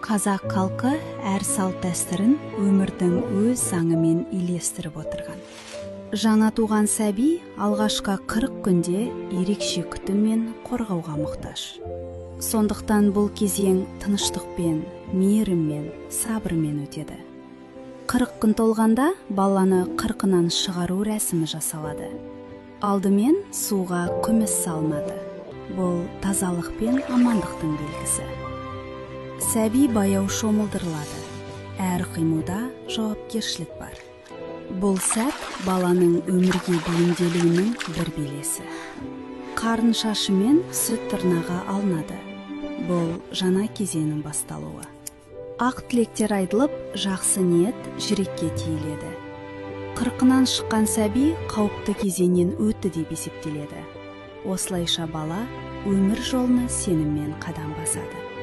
Қазақ халқы әр салт дәстүрін өмірдің өз заңымен үйлестіріп отырған. Жаңа туған сәби алғашқы 40 күнде ерекше күтім мен қорғауға мұқтаж. Сондықтан бұл кезең тыныштықпен, мейіріммен, сабырмен өтеді. 40 күн толғанда баланы қырқынан шығару рәсімі жасалады. Алдымен суға күміс салынады. Бұл тазалық пен амандықтың белгісі. Сәби баяу шомылдырылады. Әр қимылда жауапкершілік бар. Бұл сәт баланың өмірге бейімделуінің бір белесі. Қарын шашы мен сүт тырнаға алынады. Бұл жаңа кезеңнің басталуы. Ақ тілектер айтылып, жақсы ниет жүрекке тиіледі. Қырқынан шыққан сәби қауіпті кезеңнен өтті деп есептеледі. Осылайша бала өмір жолына сеніммен қадам басады.